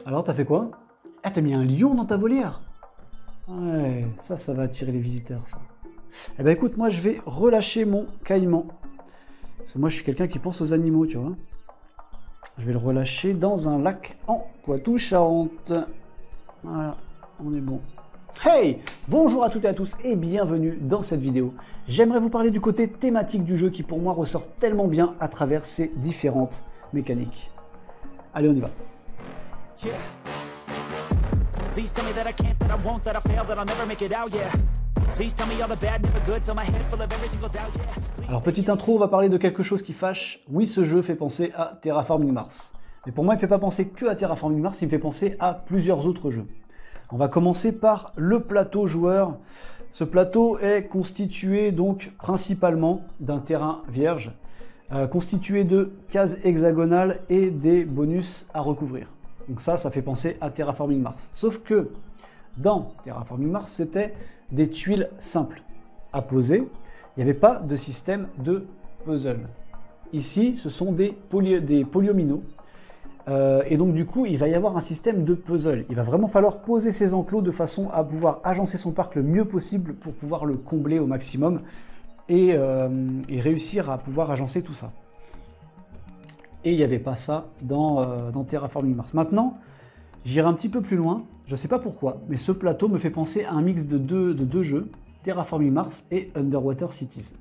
Alors, t'as fait quoi? Ah, t'as mis un lion dans ta volière? Ouais, ça va attirer les visiteurs, ça. Eh ben écoute, moi je vais relâcher mon caïman. Parce que moi je suis quelqu'un qui pense aux animaux, tu vois. Je vais le relâcher dans un lac en Poitou-Charentes. Voilà, on est bon. Hey! Bonjour à toutes et à tous et bienvenue dans cette vidéo. J'aimerais vous parler du côté thématique du jeu qui pour moi ressort tellement bien à travers ses différentes mécaniques. Allez, on y va. Yeah. Please tell me that I can't, that I won't, that I fail, that I'll never make it out, yeah. Please tell me all the bad, never good, fill my head full of every single doubt, yeah. Alors, petite intro, on va parler de quelque chose qui fâche. Oui, ce jeu fait penser à Terraforming Mars. Mais pour moi, il ne fait pas penser que à Terraforming Mars, il me fait penser à plusieurs autres jeux. On va commencer par le plateau joueur. Ce plateau est constitué donc principalement d'un terrain vierge, constitué de cases hexagonales et des bonus à recouvrir. Donc ça fait penser à Terraforming Mars. Sauf que dans Terraforming Mars, c'était des tuiles simples à poser. Il n'y avait pas de système de puzzle. Ici, ce sont des polyomino. Et donc du coup, il va y avoir un système de puzzle. Il va vraiment falloir poser ses enclos de façon à pouvoir agencer son parc le mieux possible pour pouvoir le combler au maximum et réussir à pouvoir agencer tout ça. Et il n'y avait pas ça dans Terraforming Mars. Maintenant, j'irai un petit peu plus loin. Je ne sais pas pourquoi, mais ce plateau me fait penser à un mix de deux jeux, Terraforming Mars et Underwater Cities.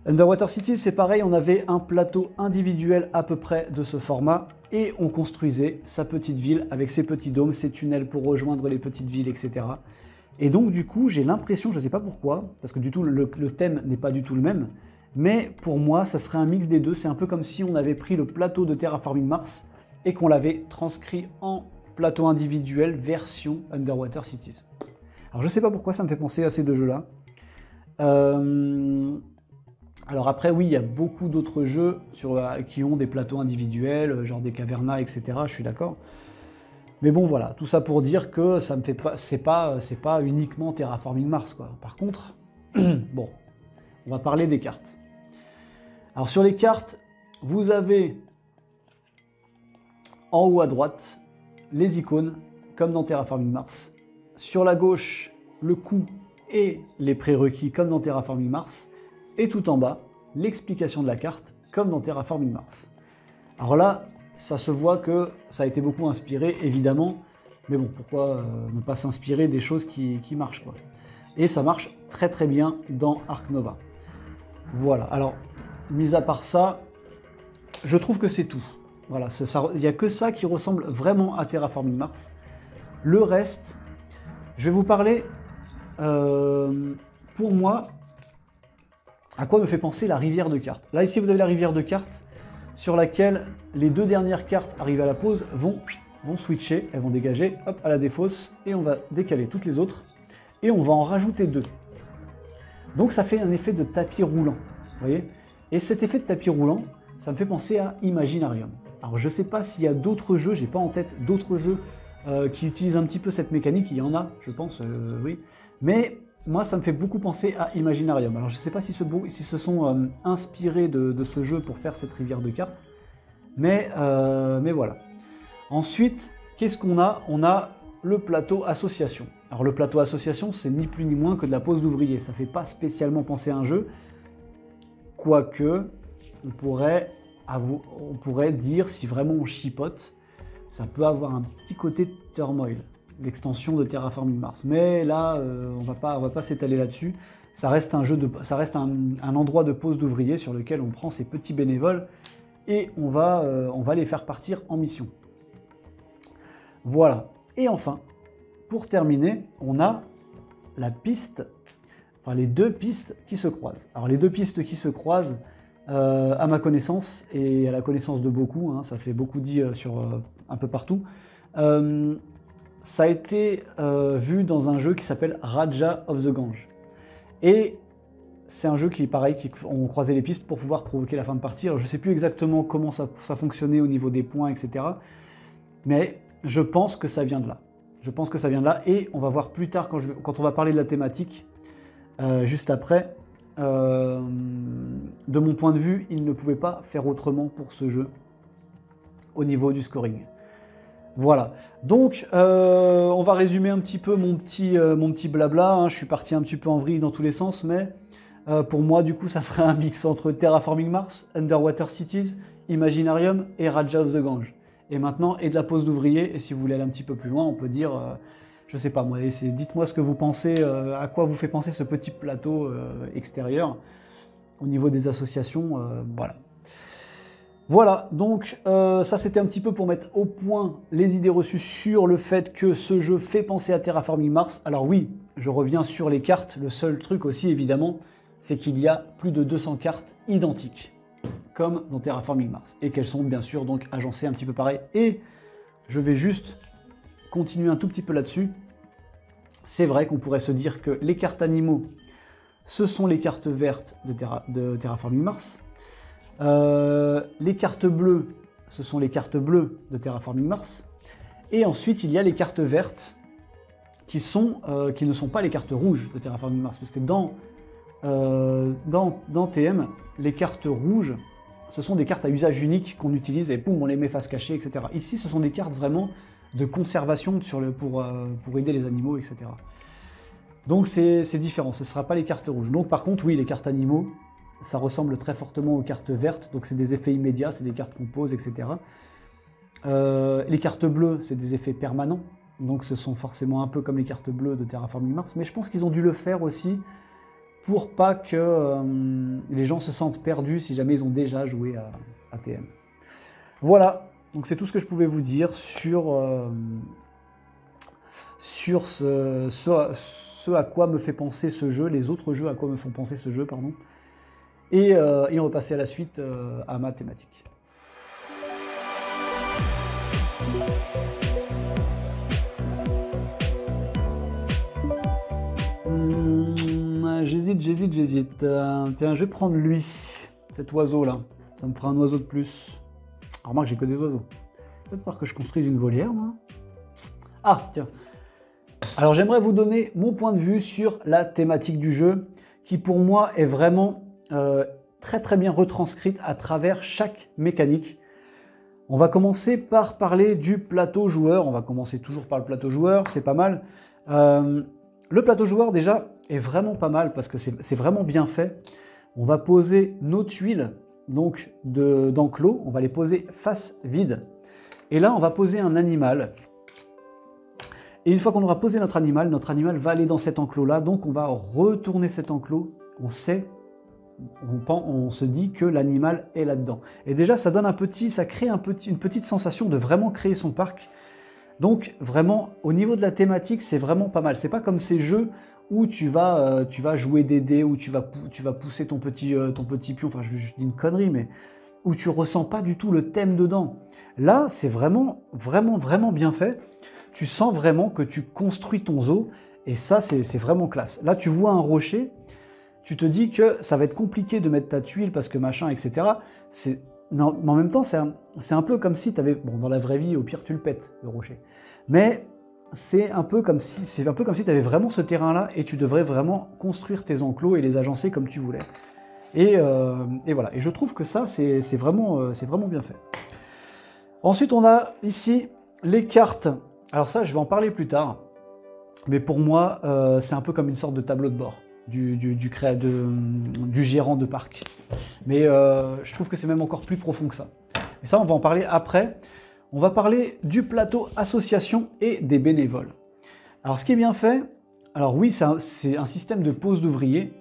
Underwater Cities, c'est pareil, on avait un plateau individuel à peu près de ce format et on construisait sa petite ville avec ses petits dômes, ses tunnels pour rejoindre les petites villes, etc. Et donc du coup, j'ai l'impression, je ne sais pas pourquoi, parce que du tout le thème n'est pas du tout le même, mais pour moi, ça serait un mix des deux. C'est un peu comme si on avait pris le plateau de Terraforming Mars et qu'on l'avait transcrit en plateau individuel version Underwater Cities. Alors je ne sais pas pourquoi ça me fait penser à ces deux jeux-là. Alors après, oui, il y a beaucoup d'autres jeux qui ont des plateaux individuels, genre des cavernas, etc. Je suis d'accord. Mais bon, voilà, tout ça pour dire que ça me fait pas, c'est pas uniquement Terraforming Mars, quoi. Par contre, bon, on va parler des cartes. Alors sur les cartes, vous avez en haut à droite les icônes, comme dans Terraforming Mars. Sur la gauche, le coût et les prérequis, comme dans Terraforming Mars. Et tout en bas, l'explication de la carte, comme dans Terraforming Mars. Alors là, ça se voit que ça a été beaucoup inspiré, évidemment, mais bon, pourquoi ne pas s'inspirer des choses qui marchent, quoi. Et ça marche très très bien dans Ark Nova. Voilà, alors, mis à part ça, je trouve que c'est tout. Voilà, il n'y a que ça qui ressemble vraiment à Terraforming Mars. Le reste, je vais vous parler, pour moi, à quoi me fait penser la rivière de cartes. Là, ici, vous avez la rivière de cartes sur laquelle les deux dernières cartes arrivées à la pause vont switcher, elles vont dégager, hop, à la défausse, et on va décaler toutes les autres, et on va en rajouter deux. Donc ça fait un effet de tapis roulant, vous voyez. Et cet effet de tapis roulant, ça me fait penser à Imaginarium. Alors je sais pas s'il y a d'autres jeux, j'ai pas en tête d'autres jeux qui utilisent un petit peu cette mécanique, il y en a, je pense, oui, mais moi, ça me fait beaucoup penser à Imaginarium. Alors, je ne sais pas si se sont inspirés de ce jeu pour faire cette rivière de cartes, mais voilà. Ensuite, qu'est-ce qu'on a? On a le plateau association. Alors, le plateau association, c'est ni plus ni moins que de la pose d'ouvrier. Ça ne fait pas spécialement penser à un jeu, quoique on pourrait dire, si vraiment on chipote, ça peut avoir un petit côté turmoil. L'extension de Terraforming Mars. Mais là, on va pas s'étaler là-dessus. Ça reste un endroit de pose d'ouvriers sur lequel on prend ces petits bénévoles et on va les faire partir en mission. Voilà. Et enfin, pour terminer, on a la piste, enfin les deux pistes qui se croisent. Alors les deux pistes qui se croisent, à ma connaissance et à la connaissance de beaucoup, hein, ça s'est beaucoup dit un peu partout. Ça a été vu dans un jeu qui s'appelle Raja of the Gange. Et c'est un jeu qui, pareil, on croisait les pistes pour pouvoir provoquer la fin de partie. Alors, je ne sais plus exactement comment ça fonctionnait au niveau des points, etc. Mais je pense que ça vient de là. Je pense que ça vient de là. Et on va voir plus tard, quand on va parler de la thématique, juste après, de mon point de vue, il ne pouvait pas faire autrement pour ce jeu. au niveau du scoring. Voilà, donc on va résumer un petit peu mon petit blabla, hein. Je suis parti un petit peu en vrille dans tous les sens, mais pour moi du coup ça serait un mix entre Terraforming Mars, Underwater Cities, Imaginarium et Raja of the Gange. Et maintenant, et de la pose d'ouvrier, et si vous voulez aller un petit peu plus loin, on peut dire, je sais pas moi, dites-moi ce que vous pensez, à quoi vous fait penser ce petit plateau extérieur, au niveau des associations, voilà. Voilà, donc ça c'était un petit peu pour mettre au point les idées reçues sur le fait que ce jeu fait penser à Terraforming Mars. Alors oui, je reviens sur les cartes, le seul truc aussi évidemment, c'est qu'il y a plus de 200 cartes identiques, comme dans Terraforming Mars, et qu'elles sont bien sûr donc agencées un petit peu pareil. Et je vais juste continuer un tout petit peu là-dessus. C'est vrai qu'on pourrait se dire que les cartes animaux, ce sont les cartes vertes de Terraforming Mars. Les cartes bleues, ce sont les cartes bleues de Terraforming Mars. Et ensuite, il y a les cartes vertes qui ne sont pas les cartes rouges de Terraforming Mars. Parce que dans TM, les cartes rouges, ce sont des cartes à usage unique qu'on utilise et boum, on les met face cachée, etc. Ici, ce sont des cartes vraiment de conservation pour aider les animaux, etc. Donc c'est différent, ce ne sera pas les cartes rouges. Donc par contre, oui, les cartes animaux, ça ressemble très fortement aux cartes vertes, donc c'est des effets immédiats, c'est des cartes qu'on pose, etc. Les cartes bleues, c'est des effets permanents, donc ce sont forcément un peu comme les cartes bleues de Terraforming Mars, mais je pense qu'ils ont dû le faire aussi pour pas que les gens se sentent perdus si jamais ils ont déjà joué à TM. Voilà, donc c'est tout ce que je pouvais vous dire sur ce à quoi me fait penser ce jeu, les autres jeux à quoi me font penser ce jeu, pardon. Et on va passer à la suite, à ma thématique. J'hésite. Tiens, je vais prendre lui, cet oiseau-là. Ça me fera un oiseau de plus. Alors, remarque, j'ai que des oiseaux. Peut-être voir que je construise une volière, moi. Ah, tiens. Alors, j'aimerais vous donner mon point de vue sur la thématique du jeu, qui pour moi est vraiment très très bien retranscrite à travers chaque mécanique. On va commencer par parler du plateau joueur. On va commencer toujours par le plateau joueur, c'est pas mal. Le plateau joueur déjà est vraiment pas mal parce que c'est vraiment bien fait. On va poser nos tuiles donc d'enclos, on va les poser face vide. Et là on va poser un animal. Et une fois qu'on aura posé notre animal va aller dans cet enclos là, donc on va retourner cet enclos, on se dit que l'animal est là-dedans. Et déjà, ça donne ça crée une petite sensation de vraiment créer son parc. Donc vraiment, au niveau de la thématique, c'est vraiment pas mal. C'est pas comme ces jeux où tu vas jouer des dés, où tu vas pousser ton petit pion, enfin je dis une connerie, mais où tu ressens pas du tout le thème dedans. Là, c'est vraiment bien fait. Tu sens vraiment que tu construis ton zoo, et ça, c'est vraiment classe. Là, tu vois un rocher, tu te dis que ça va être compliqué de mettre ta tuile parce que machin, etc. Mais en même temps, c'est un peu comme si tu avais... Bon, dans la vraie vie, au pire, tu le pètes, le rocher. Mais c'est un peu comme si tu avais vraiment ce terrain-là et tu devrais vraiment construire tes enclos et les agencer comme tu voulais. Et voilà. Et je trouve que ça, c'est vraiment bien fait. Ensuite, on a ici les cartes. Alors ça, je vais en parler plus tard. Mais pour moi, c'est un peu comme une sorte de tableau de bord du gérant de parc. Mais je trouve que c'est même encore plus profond que ça. Et ça, on va en parler après. On va parler du plateau association et des bénévoles. Alors, ce qui est bien fait, alors oui, c'est un système de pose d'ouvriers.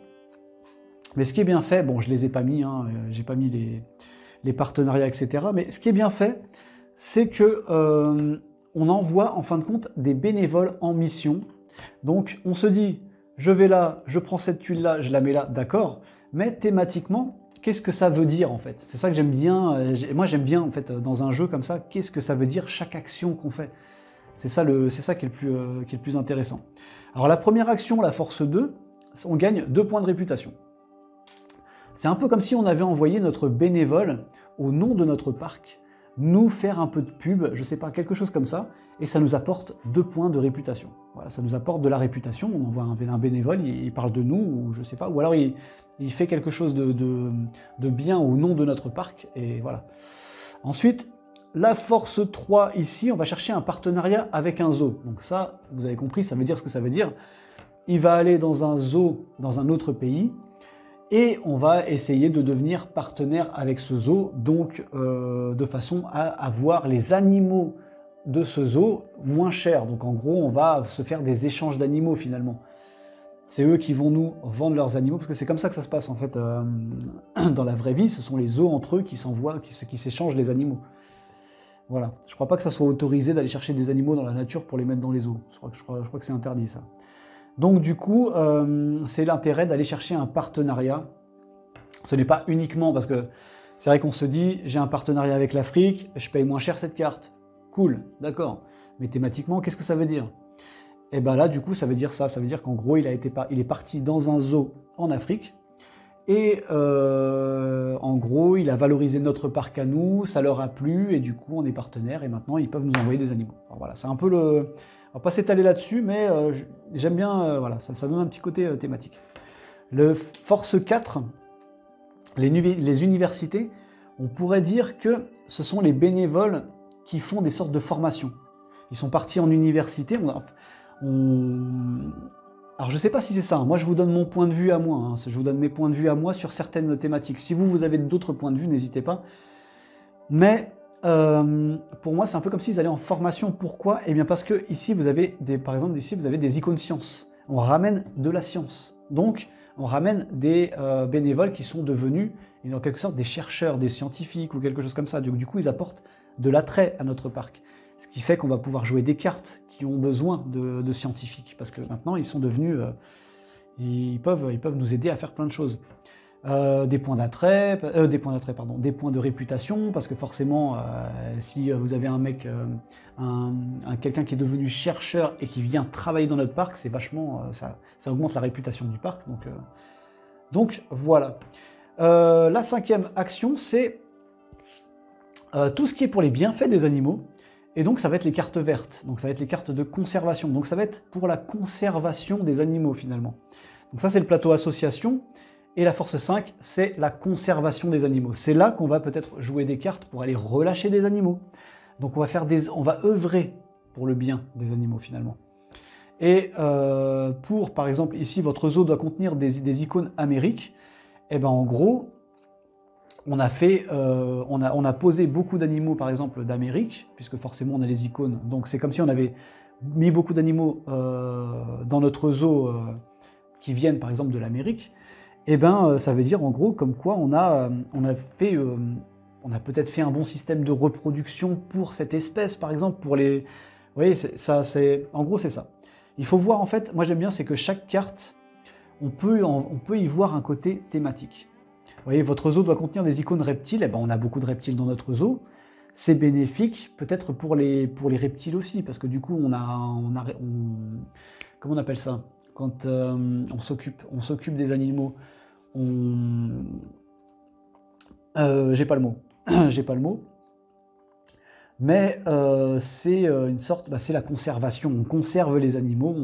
Mais ce qui est bien fait, bon, je les ai pas mis, hein, j'ai pas mis les partenariats, etc. Mais ce qui est bien fait, c'est que on envoie en fin de compte des bénévoles en mission. Donc, on se dit, je vais là, je prends cette tuile-là, je la mets là, d'accord. Mais thématiquement, qu'est-ce que ça veut dire en fait? C'est ça que j'aime bien. Moi, j'aime bien en fait dans un jeu comme ça. Qu'est-ce que ça veut dire chaque action qu'on fait? C'est ça qui est le plus intéressant. Alors la première action, la force 2, on gagne 2 points de réputation. C'est un peu comme si on avait envoyé notre bénévole au nom de notre parc nous faire un peu de pub, je sais pas, quelque chose comme ça, et ça nous apporte 2 points de réputation. Voilà, ça nous apporte de la réputation. On envoie un bénévole, il parle de nous, ou je sais pas, ou alors il fait quelque chose de bien au nom de notre parc, et voilà. Ensuite, la force 3 ici, on va chercher un partenariat avec un zoo. Donc ça, vous avez compris, ça veut dire ce que ça veut dire. Il va aller dans un zoo, dans un autre pays, et on va essayer de devenir partenaire avec ce zoo, donc de façon à avoir les animaux de ce zoo moins chers. Donc en gros, on va se faire des échanges d'animaux finalement. C'est eux qui vont nous vendre leurs animaux, parce que c'est comme ça que ça se passe en fait dans la vraie vie. Ce sont les zoos entre eux qui s'envoient, qui s'échangent les animaux. Voilà. Je crois pas que ça soit autorisé d'aller chercher des animaux dans la nature pour les mettre dans les zoos. Je crois que c'est interdit ça. Donc du coup, c'est l'intérêt d'aller chercher un partenariat. Ce n'est pas uniquement parce que c'est vrai qu'on se dit, j'ai un partenariat avec l'Afrique, je paye moins cher cette carte. Cool, d'accord. Mais thématiquement, qu'est-ce que ça veut dire? Et bien là, du coup, ça veut dire ça. Ça veut dire qu'en gros, il est parti dans un zoo en Afrique. Et en gros, il a valorisé notre parc à nous, ça leur a plu, et du coup, on est partenaires, et maintenant, ils peuvent nous envoyer des animaux. Alors, voilà, c'est un peu le... On va pas s'étaler là-dessus, mais j'aime bien, voilà, ça donne un petit côté thématique. Le Force 4, les universités, on pourrait dire que ce sont les bénévoles qui font des sortes de formations. Ils sont partis en université, alors je ne sais pas si c'est ça, moi je vous donne mon point de vue à moi, hein. Je vous donne mes points de vue à moi sur certaines thématiques. Si vous avez d'autres points de vue, n'hésitez pas. Mais pour moi c'est un peu comme s'ils allaient en formation. Pourquoi? Eh bien parce que ici vous avez par exemple ici vous avez des icônes sciences. On ramène de la science. Donc on ramène des bénévoles qui sont devenus en quelque sorte des chercheurs, des scientifiques ou quelque chose comme ça. Du coup ils apportent de l'attrait à notre parc. Ce qui fait qu'on va pouvoir jouer des cartes qui ont besoin de scientifiques, parce que maintenant ils sont devenus, ils peuvent nous aider à faire plein de choses. Des points d'attrait, des points de réputation, parce que forcément, si vous avez un mec, quelqu'un qui est devenu chercheur et qui vient travailler dans notre parc, c'est vachement, ça augmente la réputation du parc. Donc voilà. La 5e action, c'est tout ce qui est pour les bienfaits des animaux. Et donc ça va être les cartes vertes, donc ça va être les cartes de conservation, donc ça va être pour la conservation des animaux finalement. Donc ça c'est le plateau association, et la force 5 c'est la conservation des animaux. C'est là qu'on va peut-être jouer des cartes pour aller relâcher des animaux. Donc on va œuvrer pour le bien des animaux finalement. Et pour par exemple ici votre zoo doit contenir des icônes Amérique, et ben en gros on a posé beaucoup d'animaux, par exemple, d'Amérique, puisque forcément on a les icônes. Donc c'est comme si on avait mis beaucoup d'animaux dans notre zoo qui viennent, par exemple, de l'Amérique. Et ben ça veut dire, en gros, comme quoi on a peut-être fait un bon système de reproduction pour cette espèce, par exemple, pour les... Vous voyez, en gros, c'est ça. Il faut voir, en fait, moi j'aime bien, c'est que chaque carte, on peut y voir un côté thématique. Vous voyez, votre zoo doit contenir des icônes reptiles. Eh ben, on a beaucoup de reptiles dans notre zoo. C'est bénéfique, peut-être pour les reptiles aussi, parce que du coup, comment on appelle ça? Quand on s'occupe des animaux, j'ai pas le mot. J'ai pas le mot. Mais c'est une sorte, c'est la conservation. On conserve les animaux.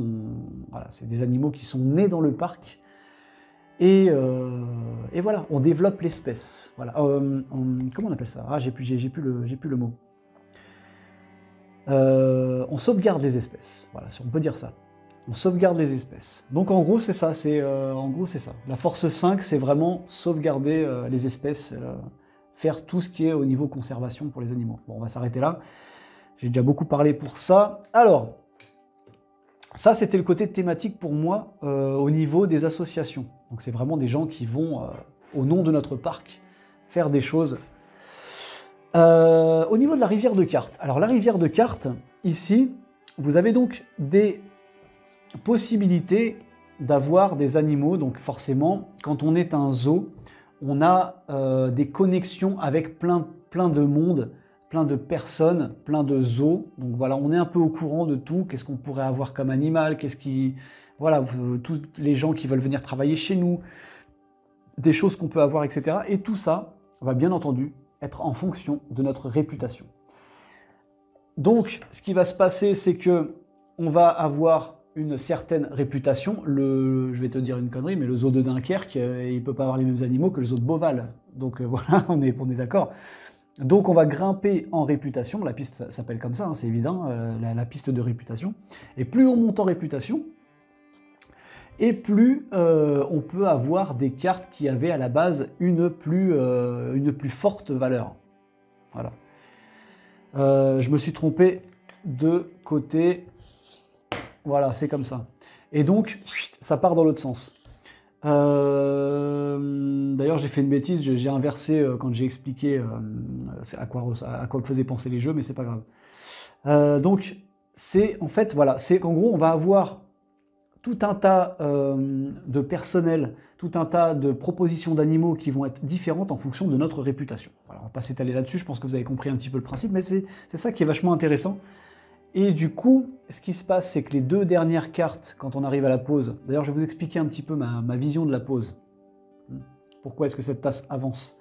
Voilà, c'est des animaux qui sont nés dans le parc. Et voilà, on développe l'espèce. Voilà. Comment on appelle ça? Ah, j'ai plus le mot. On sauvegarde les espèces. Voilà, on peut dire ça. On sauvegarde les espèces. Donc en gros, c'est ça. La force 5, c'est vraiment sauvegarder les espèces, faire tout ce qui est au niveau conservation pour les animaux. Bon, on va s'arrêter là. J'ai déjà beaucoup parlé pour ça. Alors, ça, c'était le côté thématique pour moi au niveau des associations. Donc c'est vraiment des gens qui vont, au nom de notre parc, faire des choses. Au niveau de la rivière de cartes. Alors la rivière de cartes, ici, vous avez donc des possibilités d'avoir des animaux. Donc forcément, quand on est un zoo, on a des connexions avec plein de monde, plein de personnes, plein de zoos. Donc voilà, on est un peu au courant de tout. Qu'est-ce qu'on pourrait avoir comme animal? Voilà, tous les gens qui veulent venir travailler chez nous, des choses qu'on peut avoir, etc. Et tout ça va bien entendu être en fonction de notre réputation. Donc, ce qui va se passer, c'est que on va avoir une certaine réputation. Je vais te dire une connerie, mais le zoo de Dunkerque, il ne peut pas avoir les mêmes animaux que le zoo de Beauval. Donc voilà, on est d'accord. Donc on va grimper en réputation, la piste s'appelle comme ça, hein, c'est évident, la piste de réputation. Et plus on monte en réputation, et plus on peut avoir des cartes qui avaient à la base une plus forte valeur. Voilà. Je me suis trompé de côté. Voilà, c'est comme ça. Et donc, ça part dans l'autre sens. D'ailleurs, j'ai fait une bêtise, j'ai inversé quand j'ai expliqué à quoi me faisaient penser les jeux, mais c'est pas grave. Donc, c'est en fait, voilà, c'est qu'en gros, on va avoir tout un tas de personnel, tout un tas de propositions d'animaux qui vont être différentes en fonction de notre réputation. Voilà, on va pas s'étaler là-dessus, je pense que vous avez compris un petit peu le principe, mais c'est ça qui est vachement intéressant. Et du coup, ce qui se passe, c'est que les 2 dernières cartes, quand on arrive à la pause, d'ailleurs je vais vous expliquer un petit peu ma vision de la pause. Pourquoi est-ce que cette tasse avance?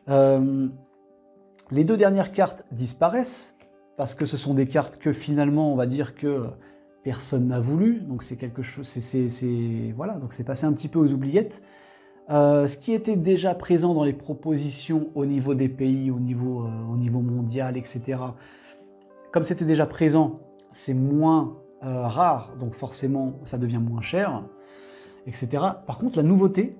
Les 2 dernières cartes disparaissent, parce que ce sont des cartes que finalement, on va dire que personne n'a voulu, donc c'est quelque chose, voilà, donc c'est passé un petit peu aux oubliettes. Ce qui était déjà présent dans les propositions au niveau des pays, au niveau mondial, etc., comme c'était déjà présent, c'est moins rare, donc forcément ça devient moins cher, etc. Par contre, la nouveauté,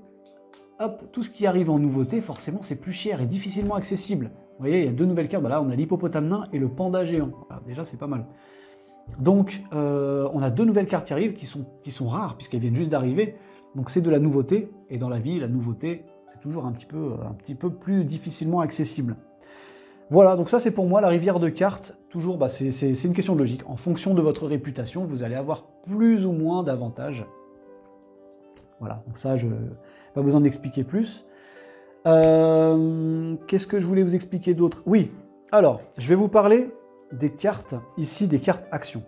hop, tout ce qui arrive en nouveauté, forcément c'est plus cher et difficilement accessible. Vous voyez, il y a 2 nouvelles cartes, bah là on a l'hippopotame nain et le panda géant. Alors, déjà c'est pas mal. Donc on a 2 nouvelles cartes qui arrivent qui sont rares puisqu'elles viennent juste d'arriver. Donc c'est de la nouveauté, et dans la vie, la nouveauté, c'est toujours un petit peu plus difficilement accessible. Voilà, donc ça c'est pour moi la rivière de cartes. Toujours, bah, c'est une question de logique. En fonction de votre réputation, vous allez avoir plus ou moins d'avantages. Voilà, donc ça, pas besoin d'expliquer plus. Qu'est-ce que je voulais vous expliquer d'autre? Oui, alors, je vais vous parler des cartes, ici, des cartes actions.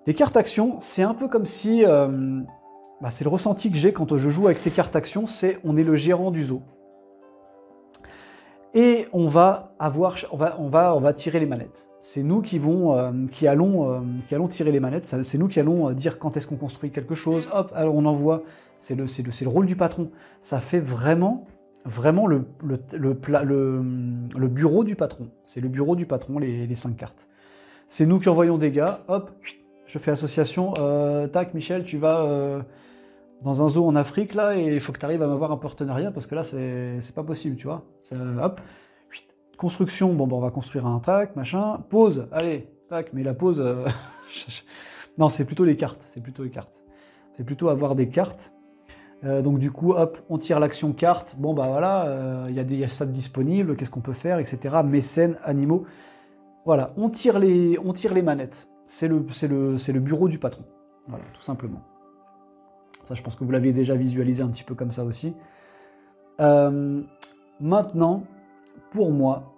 Les cartes actions, c'est un peu comme si... c'est le ressenti que j'ai quand je joue avec ces cartes actions, c'est on est le gérant du zoo. Et on va tirer les manettes. C'est nous qui allons tirer les manettes. C'est nous qui allons dire quand est-ce qu'on construit quelque chose. Hop, alors on envoie. C'est le rôle du patron. Ça fait vraiment le bureau du patron. C'est le bureau du patron, les 5 cartes. C'est nous qui envoyons des gars. Hop, je fais association. Tac, Michel, tu vas dans un zoo en Afrique, là, et il faut que tu arrives à m'avoir un partenariat, parce que là, c'est pas possible, tu vois. Hop, construction, bon, on va construire un tac, machin. Pause, allez, tac, mais la pause... non, c'est plutôt les cartes, c'est plutôt avoir des cartes. Donc du coup, hop, on tire l'action carte. Bon, bah voilà, il y a ça de disponible, qu'est-ce qu'on peut faire, etc. Mécènes, animaux. Voilà, on tire les manettes. C'est le bureau du patron. Voilà, tout simplement. Ça, je pense que vous l'aviez déjà visualisé un petit peu comme ça aussi. Maintenant, pour moi,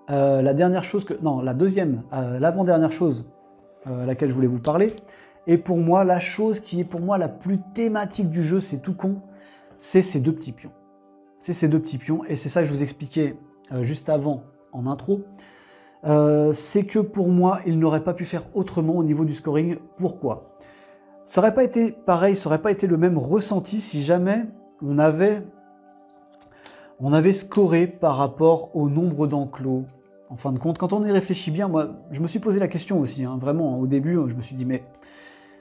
l'avant-dernière chose à laquelle je voulais vous parler, et pour moi, la chose qui est pour moi la plus thématique du jeu, c'est tout con, c'est ces 2 petits pions. C'est ces 2 petits pions, et c'est ça que je vous expliquais juste avant, en intro. C'est que pour moi, il n'aurait pas pu faire autrement au niveau du scoring. Pourquoi ? Ça n'aurait pas été pareil, ça n'aurait pas été le même ressenti si jamais on avait scoré par rapport au nombre d'enclos. En fin de compte, quand on y réfléchit bien, moi, je me suis posé la question aussi, hein, vraiment, au début, je me suis dit, mais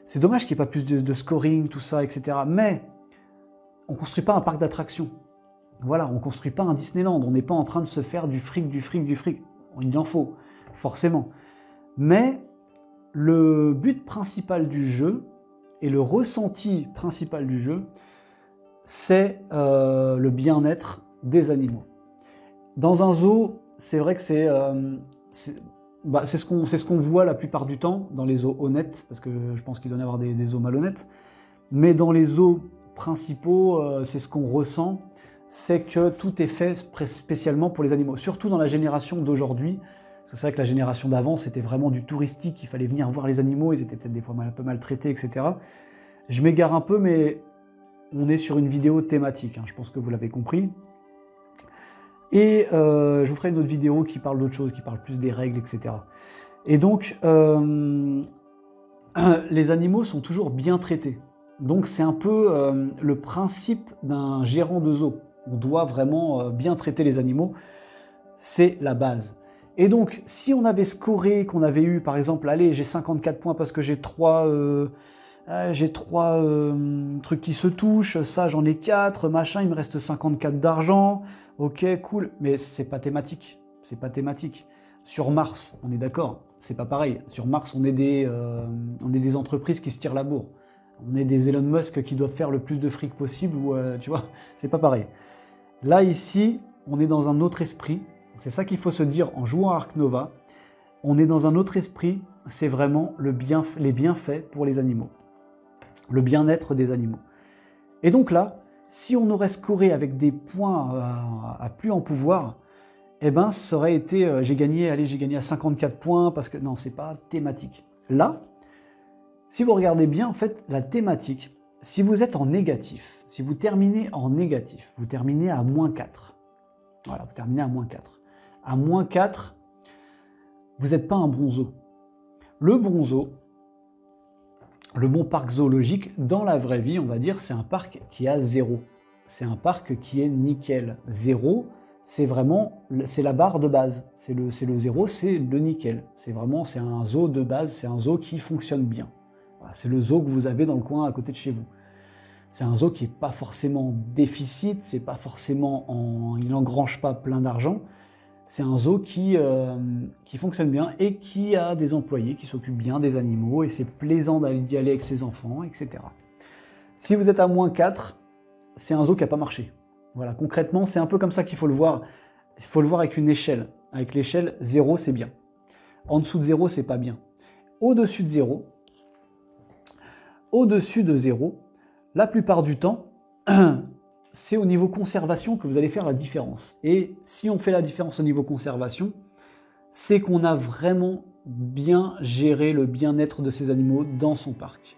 c'est dommage qu'il n'y ait pas plus de scoring, tout ça, etc. Mais on ne construit pas un parc d'attractions. Voilà, on ne construit pas un Disneyland, on n'est pas en train de se faire du fric. Il en faut, forcément. Mais le but principal du jeu, et le ressenti principal du jeu, c'est le bien-être des animaux. Dans un zoo, c'est vrai que c'est ce qu'on voit la plupart du temps dans les zoos honnêtes, parce que je pense qu'il doit y avoir des zoos malhonnêtes, mais dans les zoos principaux, c'est ce qu'on ressent, c'est que tout est fait spécialement pour les animaux, surtout dans la génération d'aujourd'hui. C'est vrai que la génération d'avant, c'était vraiment du touristique, il fallait venir voir les animaux, ils étaient peut-être des fois un peu maltraités, etc. Je m'égare un peu, mais on est sur une vidéo thématique, hein, je pense que vous l'avez compris. Et je vous ferai une autre vidéo qui parle d'autre chose, qui parle plus des règles, etc. Et donc, les animaux sont toujours bien traités. Donc c'est un peu le principe d'un gérant de zoo. On doit vraiment bien traiter les animaux. c'est la base. Et donc, si on avait scoré, qu'on avait eu, par exemple, allez, j'ai 54 points parce que j'ai trois trucs qui se touchent, ça j'en ai 4, machin, il me reste 54 d'argent, ok, cool, mais c'est pas thématique, c'est pas thématique. Sur Mars, on est d'accord, c'est pas pareil. Sur Mars, on est des entreprises qui se tirent la bourre. On est des Elon Musk qui doivent faire le plus de fric possible, ou tu vois, c'est pas pareil. Là, ici, on est dans un autre esprit. C'est ça qu'il faut se dire en jouant à Ark Nova. On est dans un autre esprit, c'est vraiment les bienfaits pour les animaux. Le bien-être des animaux. Et donc là, si on aurait scoré avec des points à plus en pouvoir, eh ben, ça aurait été, j'ai gagné à 54 points, parce que non, c'est pas thématique. Là, si vous regardez bien, en fait, la thématique, si vous êtes en négatif, si vous terminez en négatif, vous terminez à -4. Voilà, vous terminez à -4. À -4, vous n'êtes pas un bon zoo. Le bon zoo, le bon parc zoologique, dans la vraie vie, on va dire, c'est un parc qui a 0. C'est un parc qui est nickel. 0, c'est vraiment, c'est la barre de base. C'est le 0, c'est le nickel. C'est un zoo de base, c'est un zoo qui fonctionne bien. Voilà, c'est le zoo que vous avez dans le coin à côté de chez vous. C'est un zoo qui n'est pas forcément déficit, c'est pas forcément il n'engrange pas plein d'argent. C'est un zoo qui fonctionne bien et qui a des employés qui s'occupent bien des animaux et c'est plaisant d'y aller avec ses enfants, etc. Si vous êtes à -4, c'est un zoo qui n'a pas marché. Voilà, concrètement, c'est un peu comme ça qu'il faut le voir. Il faut le voir avec une échelle. Avec l'échelle, 0, c'est bien. En dessous de 0, c'est pas bien. Au-dessus de 0, la plupart du temps, c'est au niveau conservation que vous allez faire la différence. Et si on fait la différence au niveau conservation, c'est qu'on a vraiment bien géré le bien-être de ces animaux dans son parc.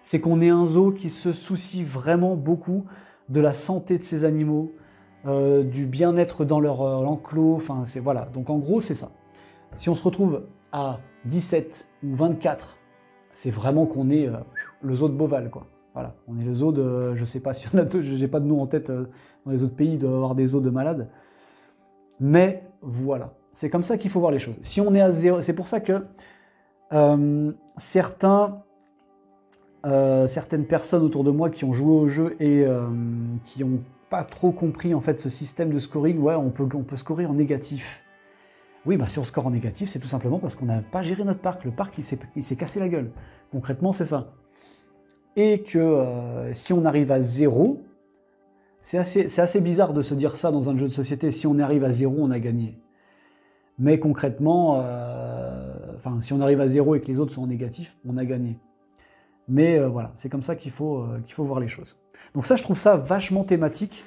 C'est qu'on est un zoo qui se soucie vraiment beaucoup de la santé de ces animaux, du bien-être dans leur enclos, enfin voilà. Donc en gros, c'est ça. Si on se retrouve à 17 ou 24, c'est vraiment qu'on est le zoo de Beauval, quoi. Voilà, on est le zoo de, je sais pas si on a, j'ai pas de nom en tête dans les autres pays, il doit y avoir des zoos de malades. Mais voilà, c'est comme ça qu'il faut voir les choses. Si on est à 0, c'est pour ça que certaines personnes autour de moi qui ont joué au jeu et qui n'ont pas trop compris en fait ce système de scoring, ouais, on peut scorer en négatif. Oui, bah si on score en négatif, c'est tout simplement parce qu'on n'a pas géré notre parc. Le parc, il s'est cassé la gueule. Concrètement, c'est ça. Et que si on arrive à 0, c'est assez bizarre de se dire ça dans un jeu de société. Si on arrive à 0, on a gagné. Mais concrètement, si on arrive à 0 et que les autres sont en négatif, on a gagné. Mais voilà, c'est comme ça qu'il faut voir les choses. Donc ça, je trouve ça vachement thématique,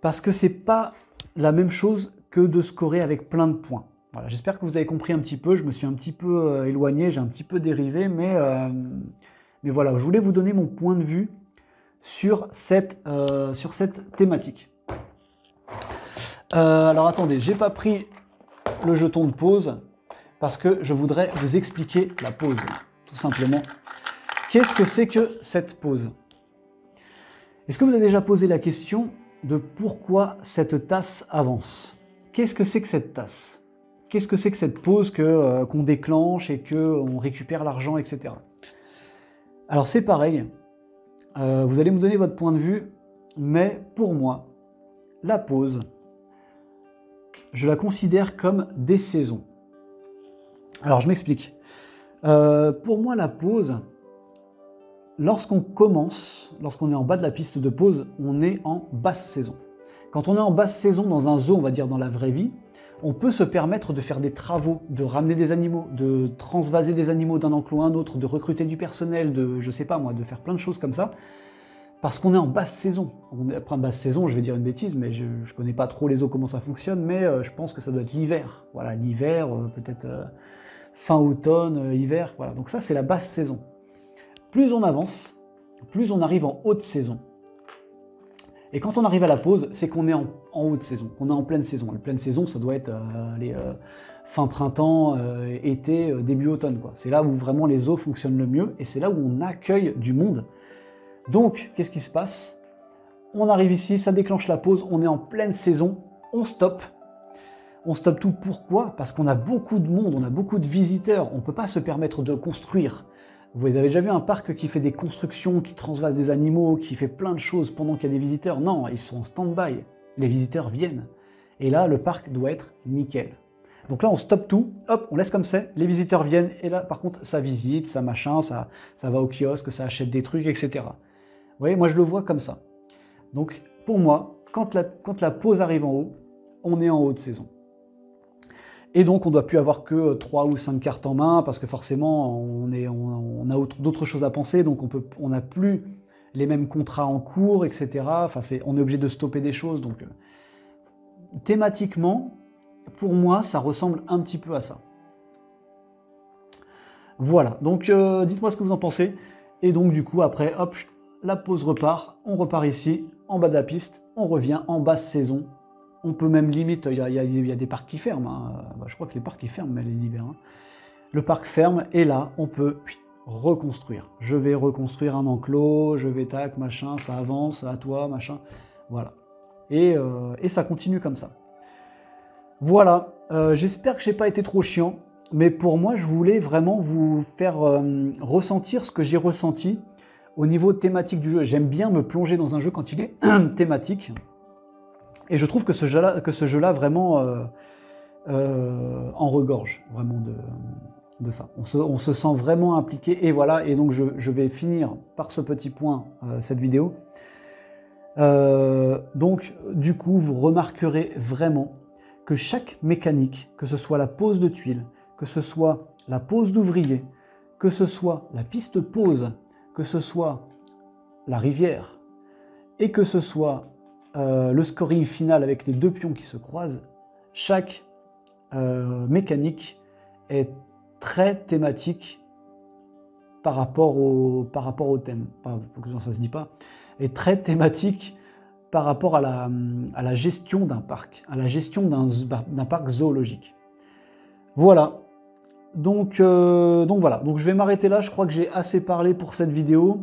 parce que c'est pas la même chose que de scorer avec plein de points. Voilà, j'espère que vous avez compris un petit peu, je me suis un petit peu éloigné, j'ai un petit peu dérivé, mais voilà, je voulais vous donner mon point de vue sur cette thématique. Alors attendez, j'ai pas pris le jeton de pause, parce que je voudrais vous expliquer la pause, tout simplement. Qu'est-ce que c'est que cette pause? Est-ce que vous avez déjà posé la question de pourquoi cette tasse avance? Qu'est-ce que c'est que cette tasse? Qu'est-ce que c'est que cette pause qu'on déclenche et qu'on récupère l'argent, etc. Alors c'est pareil, vous allez me donner votre point de vue, mais pour moi, la pause, je la considère comme des saisons. Alors je m'explique. Pour moi, la pause, lorsqu'on est en bas de la piste de pause, on est en basse saison. Quand on est en basse saison dans un zoo, on va dire dans la vraie vie, on peut se permettre de faire des travaux, de ramener des animaux, de transvaser des animaux d'un enclos à un autre, de recruter du personnel, je sais pas moi, de faire plein de choses comme ça, parce qu'on est en basse saison. Après en basse saison, je vais dire une bêtise, mais je connais pas trop les zoos, comment ça fonctionne, mais je pense que ça doit être l'hiver. Voilà, l'hiver, peut-être fin automne, hiver, voilà. Donc ça, c'est la basse saison. Plus on avance, plus on arrive en haute saison. Et quand on arrive à la pause, c'est qu'on est en haute saison, qu'on est en pleine saison. La pleine saison, ça doit être fin printemps, été, début automne, quoi. C'est là où vraiment les zoos fonctionnent le mieux et c'est là où on accueille du monde. Donc, qu'est-ce qui se passe? On arrive ici, ça déclenche la pause, on est en pleine saison, on stoppe. On stoppe tout, pourquoi? Parce qu'on a beaucoup de monde, on a beaucoup de visiteurs, on ne peut pas se permettre de construire. Vous avez déjà vu un parc qui fait des constructions, qui transvase des animaux, qui fait plein de choses pendant qu'il y a des visiteurs? Non, ils sont en stand-by. Les visiteurs viennent. Et là, le parc doit être nickel. Donc là, on stoppe tout, hop, on laisse comme c'est, les visiteurs viennent, et là, par contre, ça visite, ça machin, ça va au kiosque, ça achète des trucs, etc. Vous voyez, moi, je le vois comme ça. Donc, pour moi, quand la pause arrive en haut, on est en haut de saison. Et donc, on ne doit plus avoir que 3 ou 5 cartes en main, parce que forcément, on a d'autres choses à penser, donc on n'a plus les mêmes contrats en cours, etc. Enfin, on est obligé de stopper des choses. Donc, thématiquement, pour moi, ça ressemble un petit peu à ça. Voilà, donc dites-moi ce que vous en pensez. Et donc, du coup, après, hop, la pause repart, on repart ici, en bas de la piste, on revient en basse saison. On peut même limite, il y a des parcs qui ferment, hein. Je crois que les parcs qui ferment, mais l'hiver. Hein. Le parc ferme, et là, on peut reconstruire. Je vais reconstruire un enclos, je vais tac, machin, ça avance, à toi, machin, voilà. Et ça continue comme ça. Voilà, j'espère que je n'ai pas été trop chiant, mais pour moi, je voulais vraiment vous faire ressentir ce que j'ai ressenti au niveau thématique du jeu. J'aime bien me plonger dans un jeu quand il est thématique. Et je trouve que ce jeu-là vraiment en regorge vraiment de ça. On se sent vraiment impliqué. Et voilà, et donc je vais finir par ce petit point, cette vidéo. Donc, du coup, vous remarquerez vraiment que chaque mécanique, que ce soit la pose de tuiles, que ce soit la pose d'ouvrier, que ce soit la piste pause, que ce soit la rivière, et que ce soit le scoring final avec les deux pions qui se croisent, chaque mécanique est très thématique par rapport au thème. Enfin, ça se dit pas. Est très thématique par rapport à la gestion d'un parc, à la gestion d'un parc zoologique. Voilà. Donc voilà. Donc je vais m'arrêter là. Je crois que j'ai assez parlé pour cette vidéo.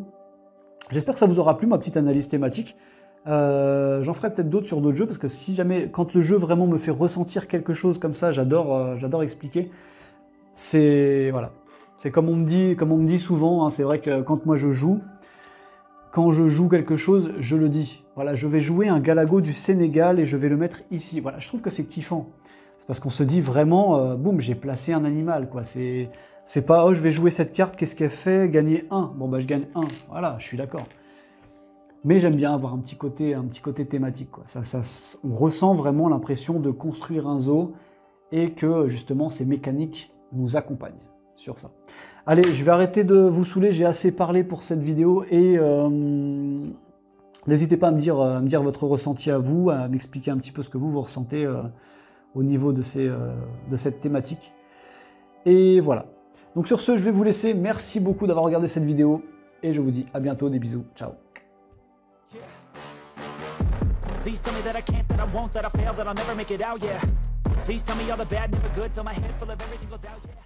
J'espère que ça vous aura plu, ma petite analyse thématique. J'en ferai peut-être d'autres sur d'autres jeux, parce que si jamais, quand le jeu vraiment me fait ressentir quelque chose comme ça, j'adore expliquer. C'est voilà, c'est comme on me dit souvent, hein, c'est vrai que quand je joue quelque chose, je le dis. Voilà, je vais jouer un Galago du Sénégal et je vais le mettre ici. Voilà, je trouve que c'est kiffant. C'est parce qu'on se dit vraiment, boum, j'ai placé un animal, quoi. C'est pas, oh, je vais jouer cette carte, qu'est-ce qu'elle fait? Gagner 1. Bon, bah, je gagne 1. Voilà, je suis d'accord. Mais j'aime bien avoir un petit côté thématique, quoi. On ressent vraiment l'impression de construire un zoo et que, justement, ces mécaniques nous accompagnent sur ça. Allez, je vais arrêter de vous saouler, j'ai assez parlé pour cette vidéo et n'hésitez pas à me dire votre ressenti à vous, à m'expliquer un petit peu ce que vous ressentez au niveau de cette thématique. Et voilà. Donc sur ce, je vais vous laisser. Merci beaucoup d'avoir regardé cette vidéo et je vous dis à bientôt, des bisous, ciao. Please tell me that I can't, that I won't, that I fail, that I'll never make it out, yeah. Please tell me all the bad, never good, fill my head full of every single doubt, yeah.